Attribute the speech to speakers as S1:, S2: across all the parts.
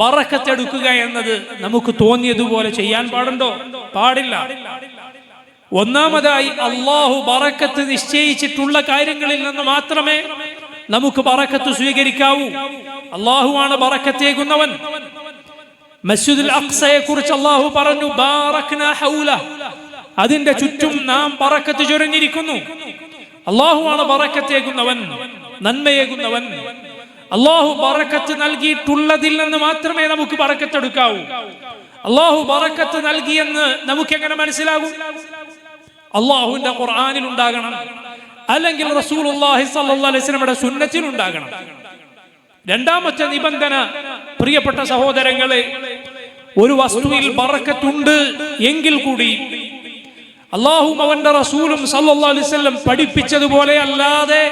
S1: ബറക്കത്തെടുക്കുക എന്നത് നമുക്ക് തോന്നിയതുപോലെ ചെയ്യാൻ പാടുണ്ടോ? പാടില്ല. ഒന്നാമതായി അള്ളാഹു ബറക്കത്ത് നിശ്ചയിച്ചിട്ടുള്ള കാര്യങ്ങളിൽ നിന്ന് മാത്രമേ നമുക്ക് ബറക്കത്ത് സ്വീകരിക്കാവൂ. അള്ളാഹുവാണ് ബറക്കത്തേകുന്നവൻ. മസ്ജിദുൽ അഖ്സയെ കുറിച്ച് അള്ളാഹു പറഞ്ഞു, ബാറക്നാ ഹൗല, അതിന്റെ ചുറ്റും നാം ബറക്കത്ത് ചൊരിഞ്ഞിരിക്കുന്നു. അള്ളാഹുവാണ് ബറക്കത്തേകുന്നവൻ, നന്മയേകുന്നവൻ. അള്ളാഹു ബറക്കത്ത് നൽകിയിട്ടുള്ളതിൽ നിന്ന് മാത്രമേ നമുക്ക് ബറക്കത്ത് എടുക്കാവൂ. അള്ളാഹു ബറക്കത്ത് നൽകിയെന്ന് നമുക്ക് എങ്ങനെ മനസ്സിലാകും? അള്ളാഹുവിന്റെ ഖുർആനിൽ ഉണ്ടാകണം, അല്ലെങ്കിൽ റസൂലുള്ളാഹി സ്വല്ലല്ലാഹു അലൈഹി വസല്ലമയുടെ സുന്നത്തിൽ ഉണ്ടാകണം. രണ്ടാമത്തെ നിബന്ധന, പ്രിയപ്പെട്ട സഹോദരങ്ങളെ, ഒരു വസ്തുവിൽ ബറക്കത്തുണ്ട് എങ്കിൽ കൂടി അള്ളാഹും അവന്റെ റസൂലും സല്ലല്ലാഹു അലൈഹി വസല്ലം പഠിപ്പിച്ചതുപോലെ അല്ലാതെ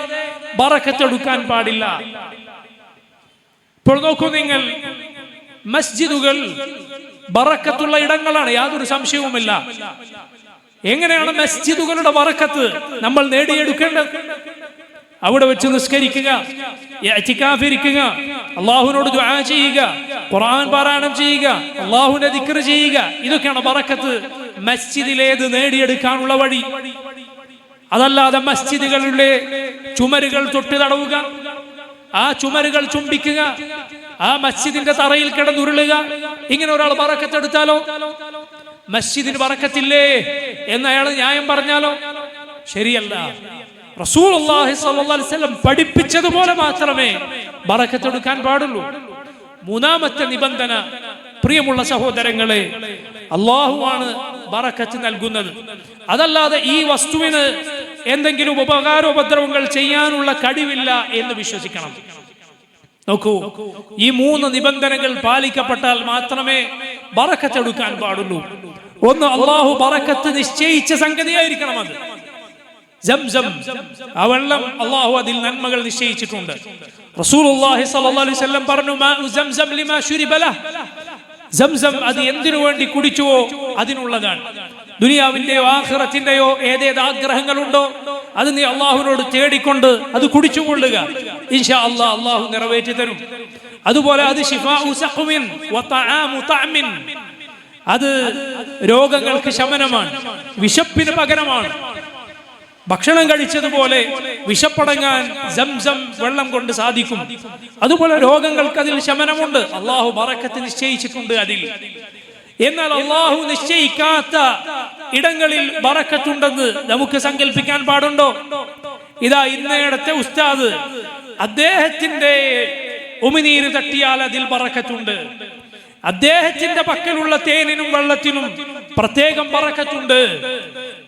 S1: ബറക്കത്ത് എടുക്കാൻ പാടില്ല. ഇപ്പോൾ നോക്കൂ നിങ്ങൾ, മസ്ജിദുകൾ ബറക്കത്തുള്ള ഇടങ്ങളാണ്, യാതൊരു സംശയവുമില്ല. എങ്ങനെയാണ് മസ്ജിദുകളുടെ ബറക്കത്ത് നമ്മൾ നേടിയെടുക്കേണ്ടത്? അവിടെ വെച്ച് നിസ്കരിക്കുക, ഇഅ്തികാഫിരിക്കുക, അള്ളാഹുവിനോട് ദുആ ചെയ്യുക, ഖുർആൻ പാരായണം ചെയ്യുക, അള്ളാഹുവിനെ ദിക്ർ ചെയ്യുക, ഇതൊക്കെയാണ് ബറക്കത്ത്. മസ്ജിദിലേത് നേടിയെടുക്കാനുള്ള വഴി. അതല്ലാതെ മസ്ജിദുകളുടെ ചുമരുകൾ തൊട്ട് തടവുക, ആ ചുമരുകൾ ചുംബിക്കുക, ആ മസ്ജിദിന്റെ തറയിൽ കിടന്നുരുളുക, ഇങ്ങനെ ഒരാൾ ബറക്കത്ത് എടുത്താലോ? മസ്ജിദിന് ബറക്കത്തില്ലേ എന്ന് അയാൾ ന്യായം പറഞ്ഞാലോ? ശരിയല്ല. റസൂലുള്ളാഹി സ്വല്ലല്ലാഹു അലൈഹി വസല്ലം പഠിപ്പിച്ചതുപോലെ മാത്രമേ ബറക്കത്ത് എടുക്കാൻ പാടുള്ളൂ. മൂന്നാമത്തെ നിബന്ധന, പ്രിയമുള്ള സഹോദരങ്ങളെ, അള്ളാഹുവാണ് ബറക്കത്ത് നൽകുന്നത്. അതല്ലാതെ ഈ വസ്തുവിന് എന്തെങ്കിലും ഉപകാരോപദ്രവങ്ങൾ ചെയ്യാനുള്ള കഴിവില്ല എന്ന് വിശ്വസിക്കണം. നോക്കൂ, ഈ മൂന്ന് നിബന്ധനകൾ പാലിക്കപ്പെട്ടാൽ മാത്രമേ ബറക്കത്ത് എടുക്കാൻ പാടുള്ളൂ. ഒന്ന്, അള്ളാഹു ബറക്കത്ത് നിശ്ചയിച്ച സംഗതിയായിരിക്കണം അത്. സംസം, ആ വെള്ളം, അള്ളാഹു അതിൽ നന്മകൾ നിശ്ചയിച്ചിട്ടുണ്ട്. റസൂലുള്ളാഹി സ്വല്ലല്ലാഹു അലൈഹി വസല്ലം പറഞ്ഞു, മാഉ സംസം ലിമാ ശുരിബ ലഹ്, സംസം അത് എന്തിനു വേണ്ടി കുടിച്ചുവോ അതിനുള്ളതാണ്. ദുനിയാവിന്റെയോ ആഖിറത്തിന്റെയോ ഏതേത് ആഗ്രഹങ്ങളുണ്ടോ അത് നീ അള്ളാഹുവിനോട് തേടിക്കൊണ്ട് അത് കുടിച്ചുകൊള്ളുക, ഇൻഷാ അല്ലാഹ് അള്ളാഹു നിറവേറ്റി തരും. അതുപോലെ അത് ശിഫാഉ സഖ്മിൻ വതആമു തഅമിൻ, അത് രോഗങ്ങൾക്ക് ശമനമാണ്, വിശപ്പിന് പകരമാണ്. ഭക്ഷണം കഴിച്ചതുപോലെ വിശപ്പടങ്ങാൻ സംസം വെള്ളം കൊണ്ട് സാധിക്കും. അതുപോലെ രോഗങ്ങൾക്ക് അതിൽ ശമനമുണ്ട്. അള്ളാഹു ബറക്കത്ത് നിശ്ചയിച്ചിട്ടുണ്ട് അതിൽ. എന്നാൽ അള്ളാഹു നിശ്ചയിക്കാത്ത ഇടങ്ങളിൽ ബറക്കത്തുണ്ടെന്ന് നമുക്ക് സങ്കല്പിക്കാൻ പാടുണ്ടോ? ഇതാ ഇന്നയിടത്തെ ഉസ്താദ്, അദ്ദേഹത്തിന്റെ ഉമിനീര് തട്ടിയാൽ അതിൽ ബറക്കത്തുണ്ട്. അദ്ദേഹത്തിന്റെ പക്കലുള്ള തേനിനും വെള്ളത്തിനും പ്രത്യേകം ബറക്കത്തുണ്ട്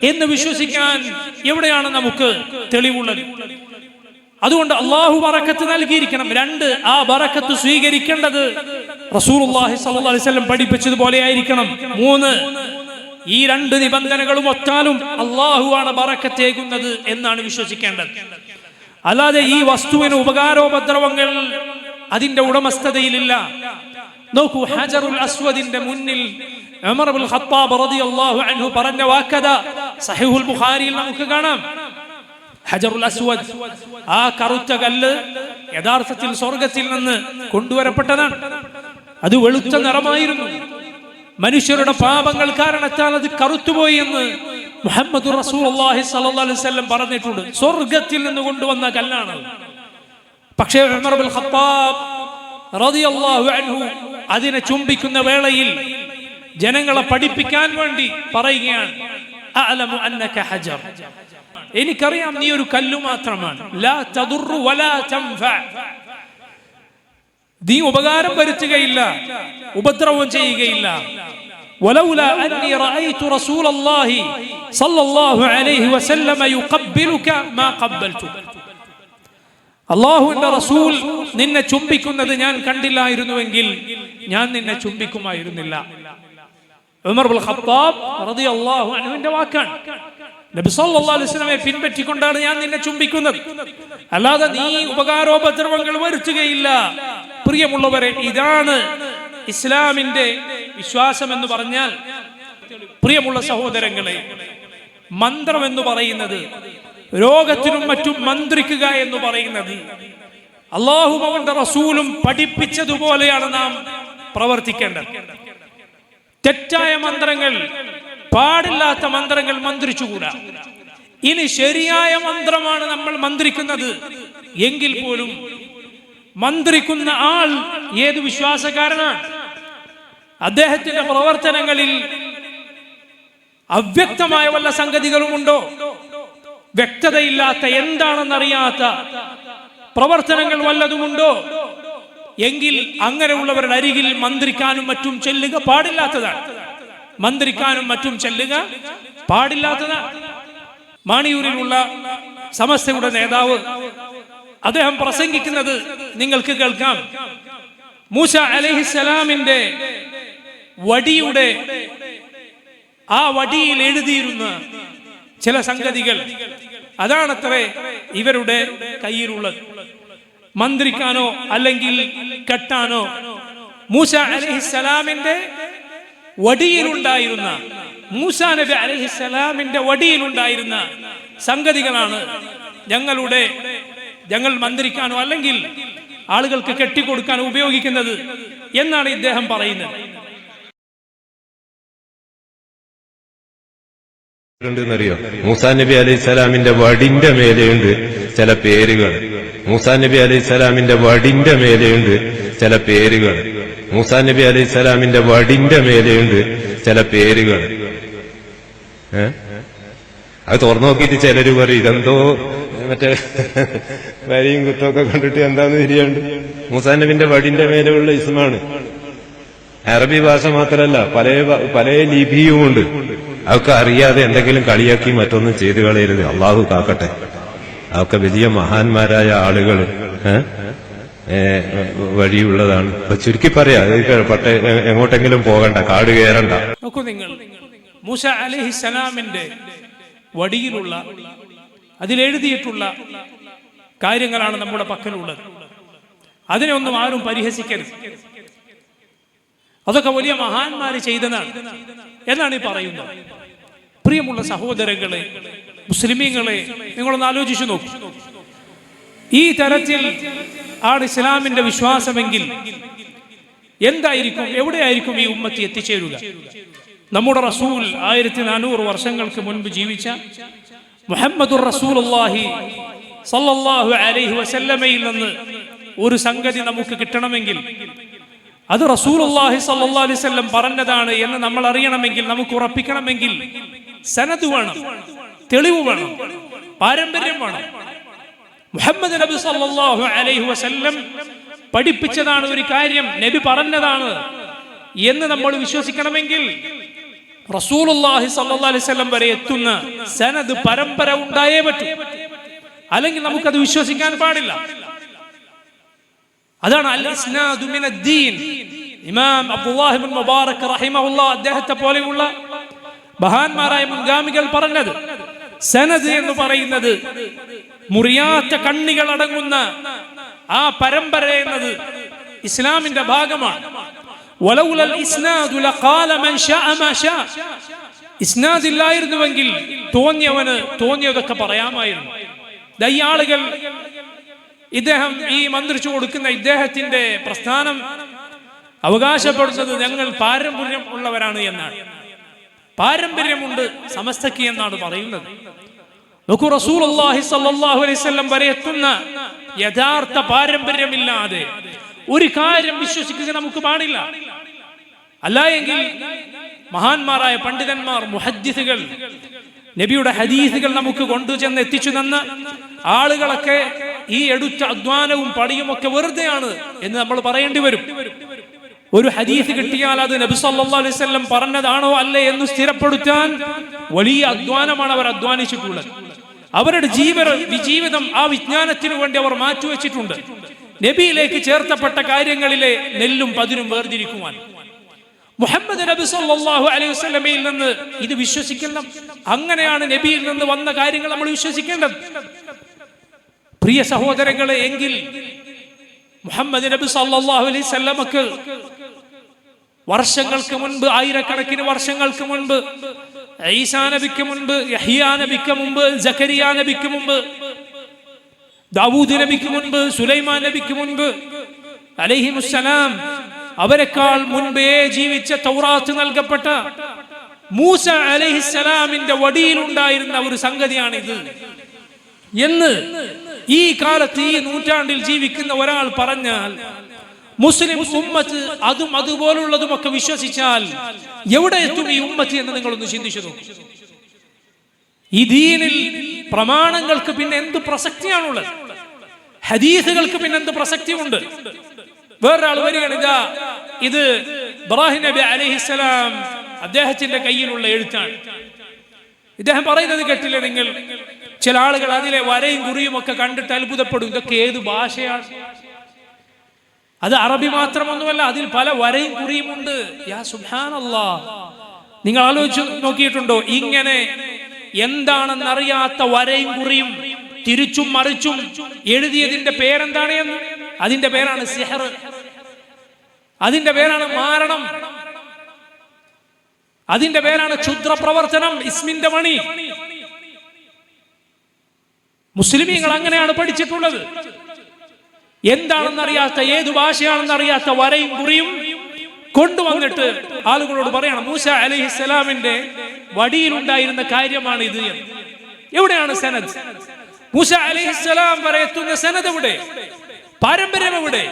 S1: എന്ന് വിശ്വസിക്കാൻ എവിടെയാണ് നമുക്ക് തെളിവുള്ളത്? അതുകൊണ്ട് അള്ളാഹു ബറക്കത്ത് നൽകിയിരിക്കണം. രണ്ട്, ആ ബറക്കത്ത് സ്വീകരിക്കേണ്ടത് റസൂലുള്ളാഹി സ്വല്ലല്ലാഹു അലൈഹി വസല്ലം പഠിപ്പിച്ചതുപോലെ ആയിരിക്കണം. മൂന്ന്, ഈ രണ്ട് നിബന്ധനകളും ഒറ്റാലും അള്ളാഹുവാണ് ബറക്കത്തേകുന്നത് എന്നാണ് വിശ്വസിക്കേണ്ടത്. അല്ലാതെ ഈ വസ്തുവിന് ഉപകാരോപദ്രവങ്ങൾ അതിന്റെ ഉടമസ്ഥതയിലില്ല. നോക്കൂ, ഹജറുൽ അസ്വദിന്റെ മുന്നിൽ ഉമർ ഇബ്നുൽ ഖത്താബ് റളിയല്ലാഹു അൻഹു പറഞ്ഞ വാക്കത സഹീഹുൽ ബുഖാരിയിൽ നമുക്ക് കാണാം. ഹജറുൽ അസ്വദ്, ആ കറുത്ത കല്ല് യഥാർത്ഥത്തിൽ സ്വർഗത്തിൽ നിന്ന് കൊണ്ടുവരപ്പെട്ടതാണ്. അത് വെളുത്ത നിറമായിരുന്നു. മനുഷ്യരുടെ പാപങ്ങൾ കാരണത്താൽ അത് കറുത്തുപോയി എന്ന് മുഹമ്മദ് റസൂലുള്ളാഹി സ്വല്ലല്ലാഹു അലൈഹി വസല്ലം പറഞ്ഞിട്ടുണ്ട്. സ്വർഗത്തിൽ നിന്ന് കൊണ്ടുവന്ന കല്ലാണ്. പക്ഷേ ഉമർ ഇബ്നുൽ ഖത്താബ് റളിയല്ലാഹു അൻഹു അതിനെ ചുംബിക്കുന്ന വേളയിൽ ജനങ്ങളെ പഠിപ്പിക്കാൻ വേണ്ടി പറയുകയാണ്, അഅലമു അന്നക ഹജർ, എനിക്കറിയാം നീ ഒരു കല്ല് മാത്രമാണ്. ലാ തദുറു വലാ തൻഫഅ, നീ ഉപകാരം വരുത്തുകയില്ല, ഉപദ്രവം ചെയ്യുകയില്ല. വലൗലാ അന്നി റഅയ്തു റസൂലല്ലാഹി സ്വല്ലല്ലാഹു അലൈഹി വസല്ലം യുഖബ്ബിലുക മാ ഖബ്ബൽതു, അല്ലാഹുവിന്റെ റസൂൽ നിന്നെ ചുംബിക്കുന്നത് ഞാൻ കണ്ടില്ലായിരുന്നുവെങ്കിൽ ഞാൻ നിന്നെ ചുംബിക്കുമായിരുന്നില്ല. ഉമർ ഇബ്നുൽ ഖത്താബ് റളിയല്ലാഹു അൻഹുവിന്റെ വാക്കാണ്. നബി സല്ലല്ലാഹു അലൈഹി വസല്ലമയെ പിൻപറ്റിക്കൊണ്ടാണ് ഞാൻ നിന്നെ ചുംബിക്കുന്നത്, അല്ലാതെ നീ ഉപകാരോപദ്രവങ്ങൾ വരുത്തുകയില്ല. പ്രിയമുള്ളവരെ, ഇതാണ് ഇസ്ലാമിന്റെ വിശ്വാസം എന്ന് പറഞ്ഞാൽ. പ്രിയമുള്ള സഹോദരങ്ങളെ, മന്ത്രം എന്ന് പറയുന്നത്, രോഗത്തിനും മറ്റും മന്ത്രിക്കുക എന്ന് പറയുന്നത് അല്ലാഹുവും അവന്റെ റസൂലും പഠിപ്പിച്ചതുപോലെയാണ് നാം പ്രവർത്തിക്കേണ്ടത്. തെറ്റായ മന്ത്രങ്ങൾ, പാടില്ലാത്ത മന്ത്രങ്ങൾ മന്ത്രിച്ചുകൂടാ. ഇനി ശരിയായ മന്ത്രമാണ് നമ്മൾ മന്ത്രിക്കുന്നത് എങ്കിൽ പോലും മന്ത്രിക്കുന്ന ആൾ ഏത് വിശ്വാസക്കാരനാണ്? അദ്ദേഹത്തിന്റെ പ്രവർത്തനങ്ങളിൽ അവ്യക്തമായ വല്ല സംഗതികളുമുണ്ടോ? വ്യക്തതയില്ലാത്ത, എന്താണെന്നറിയാത്ത പ്രവർത്തനങ്ങൾ വല്ലതുമുണ്ടോ? എങ്കിൽ അങ്ങനെയുള്ളവരുടെ അരികിൽ മന്ത്രിക്കാനും മറ്റും ചെല്ലുക പാടില്ലാത്തതാണ്. മന്ത്രിക്കാനും മറ്റും ചെല്ലുക പാടില്ലാത്തതാണ്. മാണിയൂരിലുള്ള സമസ്തയുടെ നേതാവ് അദ്ദേഹം പ്രസംഗിക്കുന്നത് നിങ്ങൾക്ക് കേൾക്കാം. മൂസ അലൈഹിസ്സലാമിന്റെ വടിയുടെ ആ വടിയിൽ എഴുതിയിരുന്ന ചില സംഗതികൾ, അതാണത്രേ ഇവരുടെ കയ്യിലുള്ളത്. മന്ത്രിക്കാനോ അല്ലെങ്കിൽ കെട്ടാനോ മൂസ അലൈഹിസ്സലാമിന്റെ വടിയിലുണ്ടായിരുന്ന, മൂസാ നബി അലൈഹിസ്സലാമിന്റെ വടിയിലുണ്ടായിരുന്ന സംഗതികളാണ് ഞങ്ങൾ മന്ത്രിക്കാനോ അല്ലെങ്കിൽ ആളുകൾക്ക് കെട്ടിക്കൊടുക്കാനോ ഉപയോഗിക്കുന്നത് എന്നാണ് ഇദ്ദേഹം പറയുന്നത്.
S2: റിയോ മൂസാ നബി അലൈഹിസ്സലാമിന്റെ വടിന്റെ മേലെയുണ്ട് ചില പേരുകൾ. മൂസാ നബി അലൈഹിസ്സലാമിന്റെ വടിന്റെ മേലെയുണ്ട് ചില പേരുകൾ. മൂസാ നബി അലൈഹിസ്സലാമിന്റെ വടിന്റെ മേലെയുണ്ട് ചില പേരുകൾ. അത് തുറന്നു നോക്കിയിട്ട് ചിലര് പറയും ഇതെന്തോ മറ്റേ വരിയും കുത്തൊക്കെ കണ്ടിട്ട് എന്താന്ന് തിരിയാണ്ട്. മൂസാ നബിന്റെ വടിന്റെ മേലെയുള്ള ഇസ്മാണ്. അറബി ഭാഷ മാത്രമല്ല, പല ലിപിയുമുണ്ട്. അതൊക്കെ അറിയാതെ എന്തെങ്കിലും കളിയാക്കി മറ്റൊന്നും ചെയ്തു കളയരുത്. അള്ളാഹു കാക്കട്ടെ. അതൊക്കെ വലിയ മഹാന്മാരായ ആളുകൾ വഴിയുള്ളതാണ്. ചുരുക്കി പറയാ, എങ്ങോട്ടെങ്കിലും പോകണ്ട, കാട് കയറണ്ട.
S1: നോക്കൂ നിങ്ങൾ, മൂസ അലൈഹിസ്സലാമിന്റെ വടിയിലുള്ള, അതിലെഴുതിയിട്ടുള്ള കാര്യങ്ങളാണ് നമ്മുടെ പക്കലുള്ളത്. അതിനെ ഒന്നും ആരും പരിഹസിക്കരുത്. അതൊക്കെ വലിയ മഹാന്മാര് ചെയ്തതാണ് എന്നാണ് ഈ പറയുന്നത്. പ്രിയമുള്ള സഹോദരങ്ങളെ, മുസ്ലിമീങ്ങളെ, നിങ്ങളൊന്ന് ആലോചിച്ചു നോക്കൂ. ഈ തരത്തിൽ ആണ് ഇസ്ലാമിന്റെ വിശ്വാസമെങ്കിൽ എന്തായിരിക്കും, എവിടെയായിരിക്കും ഈ ഉമ്മത്ത് എത്തിച്ചേരുക? നമ്മുടെ റസൂൽ 1400 വർഷങ്ങൾക്ക് മുൻപ് ജീവിച്ച മുഹമ്മദുർ റസൂലുള്ളാഹി സല്ലല്ലാഹു അലൈഹി വസല്ലമയിൽ നിന്ന് ഒരു സംഗതി നമുക്ക് കിട്ടണമെങ്കിൽ, അത് റസൂലുള്ളാഹി സല്ലല്ലാഹു അലൈഹി വസല്ലം പറഞ്ഞതാണ് എന്ന് നമ്മൾ അറിയണമെങ്കിൽ, നമുക്ക് ഉറപ്പിക്കണമെങ്കിൽ സനദ് വേണം, തെളിവ് വേണം, പാരമ്പര്യം വേണം. മുഹമ്മദ് നബി സല്ലല്ലാഹു അലൈഹി വസല്ലം പഠിപ്പിച്ചതാണ് ഒരു കാര്യം, നബി പറഞ്ഞതാണ് എന്ന് നമ്മൾ വിശ്വസിക്കണമെങ്കിൽ റസൂലുള്ളാഹി സല്ലല്ലാഹു അലൈഹി വസല്ലം വരെ എത്തുന്ന സനദ്, പരമ്പര ഉണ്ടായേ പറ്റൂ. അല്ലെങ്കിൽ നമുക്കത് വിശ്വസിക്കാൻ പാടില്ല. അതാണ് അൽ ഇസ്നാദു മിനദ്ദീൻ. ഇമാം അബ്ദുല്ലാഹി ഇബ്നു മുബാറക് റഹിമഹുല്ലാഹ് അദ്ദേഹത്തെ പോലെയുള്ള മഹാന്മാരായ മുൻഗാമികൾ പറഞ്ഞത്, സനദ് എന്ന് പറയുന്നത് മുറിയാത്ത കണ്ണികൾ അടങ്ങുന്ന ആ പരമ്പര എന്നത് ഇസ്ലാമിന്റെ ഭാഗമാണ്. വലൗലൽ ഇസ്നാദു ലഖാല മൻ ശാഅ മാ ശാ. ഇസ്നാദ് ഇല്ലായിരുന്നുവെങ്കിൽ തോന്നിയവന് തോന്നിയതൊക്കെ പറയാമായിരുന്നു. ഈ ആളുകൾ, ഇദ്ദേഹം ഈ മന്ത്രിച്ചു കൊടുക്കുന്ന ഇദ്ദേഹത്തിന്റെ പ്രസ്ഥാനം അവകാശപ്പെടുന്നത് ഞങ്ങൾ പാരമ്പര്യം ഉള്ളവരാണ് എന്നാണ്. പാരമ്പര്യമുണ്ട് സമസ്തക്ക് എന്നാണ് പറയുന്നത്. നോക്കൂ, റസൂലുള്ളാഹി സ്വല്ലല്ലാഹു അലൈഹി വസല്ലം വരെ എത്തുന്ന യഥാർത്ഥ പാരമ്പര്യമില്ലാതെ ഒരു കാര്യം വിശ്വസിക്കുക നമുക്ക് പാടില്ല. അല്ല എങ്കിൽ മഹാന്മാരായ പണ്ഡിതന്മാർ, മുഹദ്ദിസുകൾ, നബിയുടെ ഹദീസുകൾ നമുക്ക് കൊണ്ടുചെന്ന് എത്തിച്ചു തന്ന ആളുകളൊക്കെ ഈ എടുത്ത അധ്വാനവും പണിയുമൊക്കെ വെറുതെയാണ് എന്ന് നമ്മൾ പറയേണ്ടി വരും. ഒരു ഹദീസ് കിട്ടിയാൽ അത് നബി സല്ലല്ലാഹു അലൈഹി വസല്ലം പറഞ്ഞതാണോ അല്ലേ എന്ന് സ്ഥിരപ്പെടുത്താൻ വലിയ അധ്വാനമാണ് അവർ അധ്വാനിച്ചിട്ടുള്ളത്. അവരുടെ ജീവിതം ആ വിജ്ഞാനത്തിനു വേണ്ടി അവർ മാറ്റിവെച്ചിട്ടുണ്ട്. നബിയിലേക്ക് ചേർത്തപ്പെട്ട കാര്യങ്ങളിലെ നെല്ലും പതിരും വേർതിരിക്കുവാൻ. മുഹമ്മദ് നബി സല്ലല്ലാഹു അലൈഹി വസല്ലമയിൽ നിന്ന് ഇത് വിശ്വസിക്കണം. അങ്ങനെയാണ് നബിയിൽ നിന്ന് വന്ന കാര്യങ്ങൾ നമ്മൾ വിശ്വസിക്കേണ്ടത്. പ്രിയ സഹോദരങ്ങളെ, എങ്കിൽ മുഹമ്മദ് നബി സല്ലല്ലാഹു അലൈഹി വസല്ലമക്ക് വർഷങ്ങൾക്ക് മുൻപ്, ആയിരക്കണക്കിന് വർഷങ്ങൾക്ക് മുൻപ്, ഈസാ നബിക്ക് മുൻപ്, യഹ്യാ നബിക്ക് മുൻപ്, സക്കരിയ നബിക്ക് മുൻപ്, ദാവൂദ് നബിക്ക് മുൻപ്, സുലൈമാൻ നബിക്ക് മുൻപ് അലൈഹിമുസ്സലാം അവരെക്കാൾ മുൻപേ ജീവിച്ച തൗറാത്ത് നൽകപ്പെട്ട മൂസ അലൈഹിസ്സലാമിന്റെ വടിയിലുണ്ടായിരുന്ന ഒരു സംഗതിയാണിത് എന്ന് ഈ കാലത്ത് ഈ നൂറ്റാണ്ടിൽ ജീവിക്കുന്ന ഒരാൾ പറഞ്ഞാൽ, മുസ്ലിം ഉമ്മത്ത് അതും അതുപോലുള്ളതുമൊക്കെ വിശ്വസിച്ചാൽ എവിടെ എത്തും ഈ ഉമ്മത്ത് എന്ന് നിങ്ങളൊന്ന് ചിന്തിച്ചു നോക്കൂ. ഈ ദീനിൽ പ്രമാണങ്ങൾക്ക് പിന്നെ എന്ത് പ്രസക്തിയാണുള്ളത്? ഹദീസുകൾക്ക് പിന്നെ എന്ത് പ്രസക്തിയുണ്ട്? വേറൊരാൾ വരികയാണ്, ഇതാ ഇത് ഇബ്രാഹിം നബി അലൈഹിസ്സലാം അദ്ദേഹത്തിന്റെ കയ്യിലുള്ള എഴുത്താണ്. ഇദ്ദേഹം പറയുന്നത് കേട്ടില്ലേ നിങ്ങൾ? ചില ആളുകൾ അതിലെ വരയും കുറിയും ഒക്കെ കണ്ടിട്ട് അത്ഭുതപ്പെടും. ഇതൊക്കെ ഏത് ഭാഷയാണ്? അത് അറബി മാത്രമൊന്നുമല്ല, അതിൽ പല വരയും കുറിയുമുണ്ട്. യാ സുബ്ഹാനല്ലാഹ്, നിങ്ങൾ ആലോചിച്ച് നോക്കിയിട്ടുണ്ടോ? ഇങ്ങനെ എന്താണെന്നറിയാത്ത വരയും കുറിയും തിരിച്ചും മറിച്ചും എഴുതിയതിന്റെ പേരെന്താണ് എന്ന്? അതിന്റെ പേരാണ് സിഹർ, അതിന്റെ പേരാണ് മാരണം, അതിന്റെ പേരാണ് ക്ഷുദ്ര പ്രവർത്തനം, ഇസ്മിന്റെ മണി. മുസ്ലിമീങ്ങൾ അങ്ങനെയാണ് പഠിച്ചിട്ടുള്ളത്. എന്താണെന്നറിയാത്ത, ഏതു ഭാഷയാണെന്നറിയാത്ത വരയും കുറിയും കൊണ്ടുവന്നിട്ട് ആളുകളോട് പറയണം മൂസ അലൈഹിസ്സലാമിന്റെ വടിയിലുണ്ടായിരുന്ന കാര്യമാണ് ഇത് എന്ന്. എവിടെയാണ് സനദ്? മൂസ അലൈഹിസ്സലാം വരെ എത്തുന്ന സനദ് എവിടെ? പാരമ്പര്യം എവിടെ?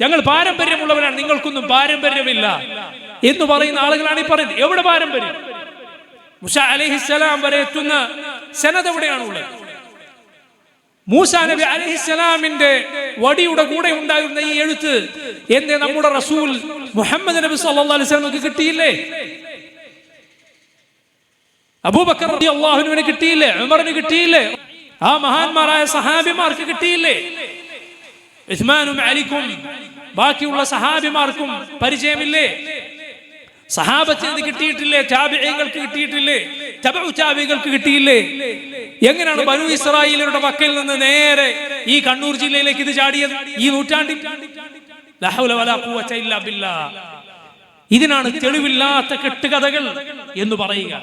S1: ഞങ്ങൾ പാരമ്പര്യമുള്ളവരാണ്, നിങ്ങൾക്കൊന്നും പാരമ്പര്യമില്ല എന്ന് പറയുന്ന ആളുകളാണ് ഈ പറയുന്നത്. എവിടെ പാരമ്പര്യം? മൂസ അലൈഹിസ്സലാം വരെ എത്തുന്ന സനദ് എവിടെയാണുള്ളത്? മൂസ നബി അലൈഹിസ്സലാമിന്റെ വടിയുടെ കൂടെ ഉണ്ടായിരുന്ന ഈ എഴുത്ത് എന്നെ നമ്മുടെ റസൂൽ മുഹമ്മദ് നബി സല്ലല്ലാഹു അലൈഹി വസല്ലമക്ക് കിട്ടിയില്ലേ? അബൂബക്കർ റളിയല്ലാഹു അൻഹുവിന് കിട്ടിയില്ലേ? ഉമറിന് കിട്ടിയില്ലേ? ആ മഹാന്മാരായ സഹാബിമാർക്ക് കിട്ടിയില്ലേ? ഉസ്മാനും അലിക്കും ബാക്കിയുള്ള സഹാബിമാർക്കും പരിചയമില്ലേ? സഹാബത്തിന് കിട്ടിയിട്ടില്ലേ? താബിഈങ്ങൾക്ക് കിട്ടിയിട്ടില്ലേ? തബഉ താബിഈങ്ങൾക്ക് കിട്ടിയില്ലേ? എങ്ങനെയാണ് ബനൂ ഇസ്രായേലിന്റെ മക്കയിൽ നിന്ന് നേരെ ഈ കണ്ണൂർ ജില്ലയിലേക്ക് ഇത് ചാടിയത് ഈ നൂറ്റാണ്ടിൽ? ലാ ഹൗല വലാ ഖുവത ഇല്ലാ ബില്ലാഹ്. ഇതിനാണ് തെളിവില്ലാത്ത കെട്ടുകഥകൾ എന്ന് പറയുക.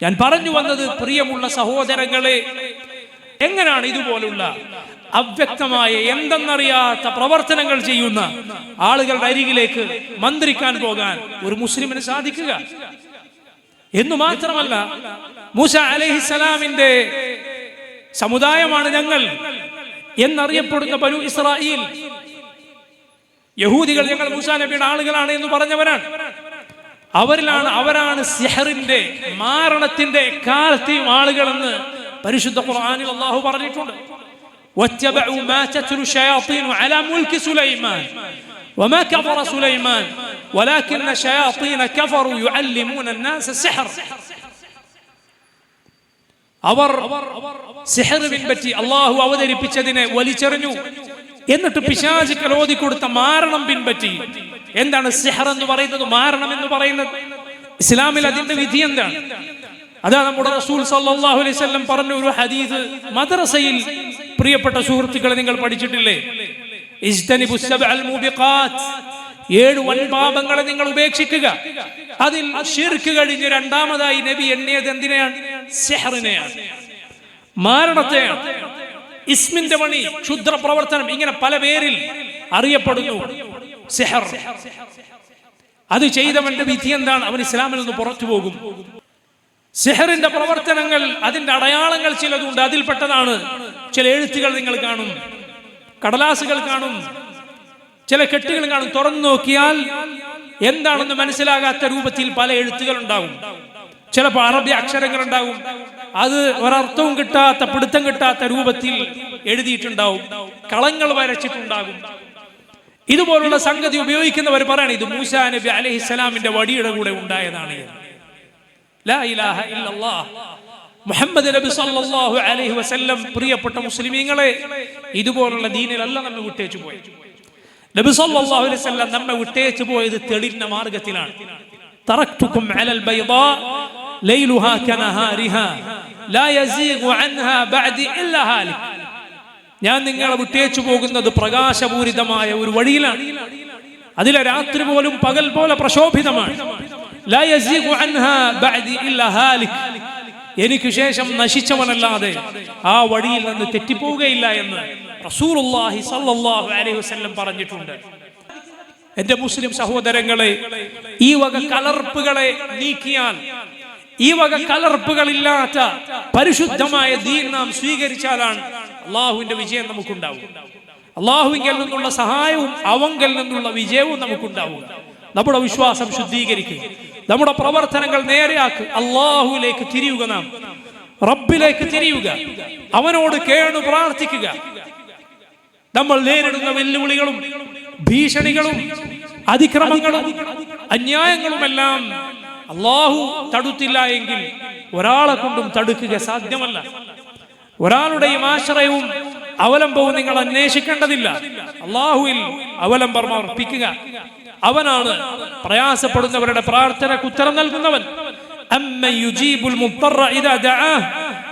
S1: ഞാൻ പറഞ്ഞു വന്നത്, പ്രിയമുള്ള സഹോദരങ്ങളെ, എങ്ങനെയാണ് ഇതുപോലുള്ള അവ്യക്തമായ എന്തെന്നറിയാത്ത പ്രവർത്തനങ്ങൾ ചെയ്യുന്ന ആളുകളുടെ അരികിലേക്ക് മന്ത്രിക്കാൻ പോകാൻ ഒരു മുസ്ലിമിന് സാധിക്കുക? എന്നു മാത്രമല്ല, മൂസ അലൈഹിസ്സലാമിന്റെ സമുദായമാണ് ഞങ്ങൾ എന്നറിയപ്പെടുന്ന ബനൂ ഇസ്രായേൽ യഹൂദികൾ ഞങ്ങൾ മൂസാ നബിയുടെ ആളുകളാണ് എന്ന് പറഞ്ഞവരാണ്. അവരാണ് സിഹറിന്റെ, മാരണത്തിന്റെ കാലത്തെയും ആളുകളെന്ന് പരിശുദ്ധ ഖുർആനിൽ അല്ലാഹു പറഞ്ഞിട്ടുണ്ട്. واتبعوا ما تتلو الشياطين على ملك سليمان وما كفر سليمان ولكن الشياطين كفروا يعلمون الناس السحر. അവർ സിഹർ പിൻപറ്റി അല്ലാഹു അവതരിപ്പിച്ചതിനെ വലിച്ചെറിഞ്ഞു. എന്നിട്ട് പിശാചുക്കൾ ഓതിക്കൊടുത്ത മാരണം പിൻപറ്റി. എന്താണ് സിഹർ എന്ന് പറയുന്നത്, മാരണം എന്ന് പറയുന്നത്? ഇസ്ലാമിൽ അതിന്റെ വിധി എന്താണ്? അതാ നമ്മുടെ റസൂൽ സല്ലല്ലാഹു അലൈഹി വസല്ലം പറഞ്ഞ ഒരു ഹദീസ് മദ്രസയിൽ പ്രിയപ്പെട്ട സുഹൃത്തുക്കളെ നിങ്ങൾ പഠിച്ചിട്ടില്ലേ? ഇജ്തനിബു സബ്അൽ മൂബിഖാത്ത്, 7 വൻപാപങ്ങളെ നിങ്ങൾ ഉപേക്ഷിക്കുക. അതിൽ ശിർക്ക് കഴിഞ്ഞ് രണ്ടാമതായി നബി എണ്ണിയത് എന്തിനെയാണ്? സിഹറിനെയാണ്, മാരണത്തെയാണ്. ഇസ്മിന്റെ മണി, ക്ഷുദ്ര പ്രവർത്തനം, ഇങ്ങനെ പല പേരിൽ അറിയപ്പെടുന്നു സിഹർ. അത് ചെയ്തവന്റെ വിധി എന്താണ്? അവൻ ഇസ്ലാമിൽ നിന്ന് പുറത്തു പോകും. സിഹറിന്റെ പ്രവർത്തനങ്ങൾ, അതിന്റെ അടയാളങ്ങൾ ചിലതുണ്ട്. അതിൽപ്പെട്ടതാണ് ചില എഴുത്തുകൾ നിങ്ങൾ കാണും, കടലാസുകൾ കാണും, ചില കെട്ടുകൾ കാണും. തുറന്നു നോക്കിയാൽ എന്താണെന്ന് മനസ്സിലാകാത്ത രൂപത്തിൽ പല എഴുത്തുകൾ ഉണ്ടാകും. ചിലപ്പോൾ അറബി അക്ഷരങ്ങൾ ഉണ്ടാകും. അത് ഒരർത്ഥവും കിട്ടാത്ത, പിടുത്തം കിട്ടാത്ത രൂപത്തിൽ എഴുതിയിട്ടുണ്ടാവും. കളങ്ങൾ വരച്ചിട്ടുണ്ടാകും. ഇതുപോലുള്ള സംഗതി ഉപയോഗിക്കുന്നവർ പറയണം ഇത് മൂസാ നബി അലൈഹിസ്സലാമിന്റെ വടിയുടെ കൂടെ ഉണ്ടായതാണ്. ലാ ഇലാഹ ഇല്ലല്ലാഹ് മുഹമ്മദ് നബി സല്ലല്ലാഹു അലൈഹി വസല്ലം. പ്രിയപ്പെട്ട മുസ്ലിമീങ്ങളെ, ഇതുപോലുള്ള ദീനിലല്ല നമ്മെ വിട്ടേച്ചു പോയത്. നബി സല്ലല്ലാഹു അലൈഹി വസല്ലം നമ്മെ വിട്ടേച്ചു പോയത് തെളിഞ്ഞ മാർഗത്തിലാണ്. തറക്തുകും അലൽ ബൈദാ ലൈലുഹാ കനഹാരിഹാ ലാ യസീഗു അൻഹാ ബഅദി ഇല്ലാ ഹാലിക്. ഞാൻ നിങ്ങളെ വിട്ടേച്ചു പോകുന്നത് പ്രകാശപൂരിതമായ ഒരു വഴിയിലാണ്. അതിലെ രാത്രി പോലും പകൽ പോലെ പ്രശോഭിതമാണ്. ലാ യസീഗു അൻഹാ ബഅദി ഇല്ലാ ഹാലിക്. എനിക്ക് ശേഷം നശിച്ചവനല്ലാതെ ആ വഴിയിൽ നിന്ന് തെറ്റിപ്പോവുകയില്ല എന്ന് റസൂലുള്ളാഹി സ്വല്ലല്ലാഹു അലൈഹി വസല്ലം പറഞ്ഞിട്ടുണ്ട്. എന്റെ മുസ്ലിം സഹോദരങ്ങളെ, ഈ വക കലർപ്പുകളെ നീക്കിയാൽ, ഈ വക കലർപ്പുകളില്ലാത്ത പരിശുദ്ധമായ ദീൻ നാം സ്വീകരിച്ചാലാണ് അള്ളാഹുവിന്റെ വിജയം നമുക്കുണ്ടാവുക. അള്ളാഹുവിങ്കിൽ നിന്നുള്ള സഹായവും അവങ്കിൽ നിന്നുള്ള വിജയവും നമുക്കുണ്ടാവുക. നമ്മുടെ വിശ്വാസം ശുദ്ധീകരിക്കുക, നമ്മുടെ പ്രവർത്തനങ്ങൾ നേരെയാക്കുക, അള്ളാഹുവിലേക്ക് തിരിയുക, നാം റബ്ബിലേക്ക് തിരിയുക, അവനോട് കേണു പ്രാർത്ഥിക്കുക. നമ്മൾ നേരിടുന്ന വെല്ലുവിളികളും ഭീഷണികളും അതിക്രമങ്ങളും അന്യായങ്ങളുമെല്ലാം അള്ളാഹു തടുത്തില്ല എങ്കിൽ ഒരാളെ കൊണ്ടും തടുക്കുക സാധ്യമല്ല. ഒരാളുടെയും ആശ്രയവും അവലംബവും നിങ്ങൾ അന്വേഷിക്കേണ്ടതില്ല. അള്ളാഹുവിൽ അവലംബം അർപ്പിക്കുക. അവനാണ് പ്രയാസപ്പെടുന്നവരുടെ പ്രാർത്ഥനയ്ക്ക് ഉത്തരം നൽകുന്നവൻ. അമ്മൻ യുജീബുൽ മുദ്ദറ ഇദാ ദഅാഹ്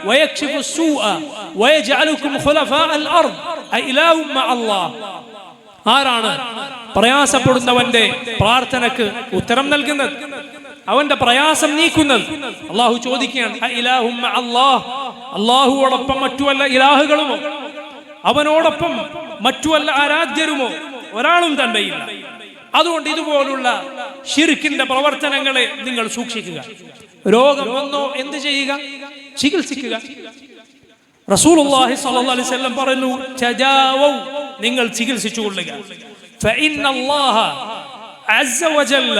S1: വയക്ഷിഫു സ്സൂഅ വയജ്അലുകും ഖുലഫാഅൽ അർദ് അഇലാഹും മഅല്ലാഹ്. ആരാണ് പ്രയാസപ്പെടുന്നവന്റെ പ്രാർത്ഥനയ്ക്ക് ഉത്തരം നൽകുന്നത്, അവന്റെ പ്രയാസം നീക്കുന്നത്? അള്ളാഹു ചോദിക്കുകയാണ്, അഇലാഹും മഅല്ലാഹ്, അള്ളാഹുവോടൊപ്പം മറ്റു വല്ല ഇലാഹുകളുമോ, അവനോടൊപ്പം മറ്റു വല്ല ആരാധ്യരുമോ? ഒരാളും തന്നെയില്ല. അതുകൊണ്ട് ഇതുപോലുള്ള ശിർക്കിന്റെ പ്രവർത്തനങ്ങളെ നിങ്ങൾ സൂക്ഷിക്കുക. രോഗം വന്നോ എന്ത് ചെയ്യുക? ചികിത്സിക്കുക. റസൂലുള്ളാഹി സ്വല്ലല്ലാഹു അലൈഹി വസല്ലം പറഞ്ഞു, തജാവൂ, നിങ്ങൾ ചികിത്സിച്ചു കൊള്ളുക. ഫഇന്നല്ലാഹ അസ്സ വജല്ല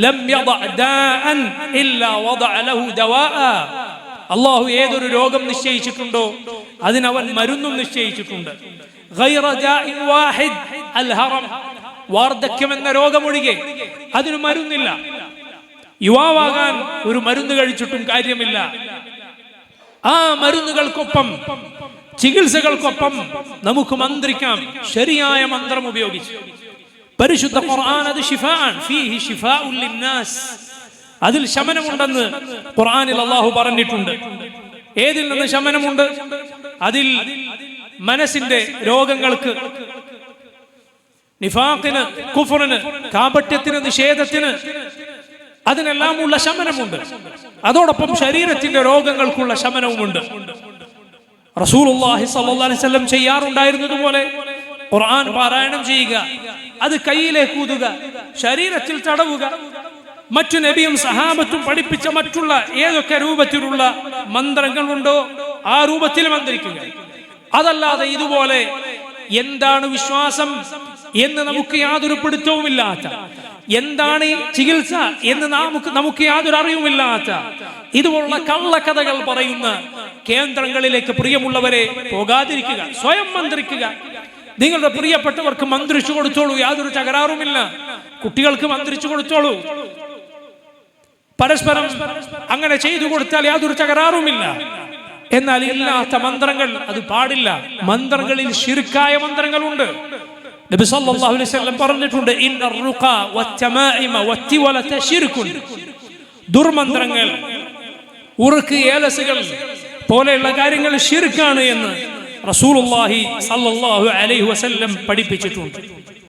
S1: ലം യദഅ ദാഅൻ ഇല്ലാ വദഅ ലഹു ദവാഅ. അല്ലാഹു ഏതൊരു രോഗം നിശ്ചയിച്ചിട്ടുണ്ടോ അതിനവൻ മരുന്നും നിശ്ചയിച്ചിട്ടുണ്ട്. ഗൈറ ദാഇൻ വാഹിദ് അൽ ഹറം, വാർദ്ധക്യം എന്ന രോഗമൊഴികെ അതിന് മരുന്നില്ല. യുവാവാകാൻ ഒരു മരുന്ന് കഴിച്ചിട്ടും കാര്യമില്ല. ആ മരുന്നുകൾക്കൊപ്പം, ചികിത്സകൾക്കൊപ്പം നമുക്ക് മന്ത്രിക്കാം, ശരിയായ മന്ത്രം ഉപയോഗിച്ച്. പരിശുദ്ധ ഖുർആൻ അത് ശിഫാഅൻ, ഫീഹി ശിഫാഉൻ ലിന്നാസ്, അതിൽ ശമനമുണ്ടെന്ന് ഖുർആനിൽ അല്ലാഹു പറഞ്ഞിട്ടുണ്ട്. ഏതിൽ നിന്ന് ശമനമുണ്ട്? അതിൽ മനസ്സിന്റെ രോഗങ്ങൾക്ക്, നിഫാഖിന്, കുഫറിന്, കാപട്യത്തിന്, നിഷേധത്തിന്, അതിനെല്ലാം ഉള്ള ശമനമുണ്ട്. അതോടൊപ്പം ശരീരത്തിന്റെ രോഗങ്ങൾക്കുള്ള ശമനവുമുണ്ട്. റസൂലുള്ളാഹി സ്വല്ലല്ലാഹു അലൈഹി വസല്ലം ചെയ്യാറുണ്ടായിരുന്നതുപോലെ ഖുർആൻ പാരായണം ചെയ്യുക, അത് കയ്യിലേക്ക് ഊതുക, ശരീരത്തിൽ തടവുക. മറ്റു നബിയും സഹാബത്തും പഠിപ്പിച്ച മറ്റുള്ള ഏതൊക്കെ രൂപത്തിലുള്ള മന്ത്രങ്ങളുണ്ടോ ആ രൂപത്തിൽ മന്ത്രിക്കുക. അതല്ലാതെ ഇതുപോലെ എന്താണ് വിശ്വാസം എന്ന് നമുക്ക് യാതൊരു പിടുത്തവുമില്ലാത്ത, എന്താണ് ചികിത്സ എന്ന് നമുക്ക് യാതൊരു അറിവുമില്ലാത്ത ഇതുപോലുള്ള കള്ളക്കഥകൾ പറയുന്ന കേന്ദ്രങ്ങളിലേക്ക് പ്രിയമുള്ളവരെ പോകാതിരിക്കുക. സ്വയം മന്ത്രിക്കുക. നിങ്ങളുടെ പ്രിയപ്പെട്ടവർക്ക് മന്ത്രിച്ചു കൊടുത്തോളൂ, യാതൊരു തകരാറുമില്ല. കുട്ടികൾക്ക് മന്ത്രിച്ചു കൊടുത്തോളൂ. പരസ്പരം അങ്ങനെ ചെയ്തു കൊടുത്താൽ യാതൊരു തകരാറുമില്ല. എന്നാൽ ഇല്ലാത്ത മന്ത്രങ്ങൾ അത് പാടില്ല. മന്ത്രങ്ങളിൽ ശിർക്കായ മന്ത്രങ്ങളുണ്ട്. നബി സല്ലല്ലാഹു അലൈഹി വസല്ലം പറഞ്ഞിട്ടുണ്ട്, ഇന്നർ റുഖ വത്തമാഇമ വത്തിവലത ശിർകുൻ. ദുർമന്ത്രങ്ങൾ, ഉറുക്ക്, ഏലസുകൾ പോലെയുള്ള കാര്യങ്ങൾ ശിർക്കാണ് എന്ന് റസൂലുള്ളാഹി സല്ലല്ലാഹു അലൈഹി വസല്ലം പഠിപ്പിച്ചിട്ടുണ്ട്.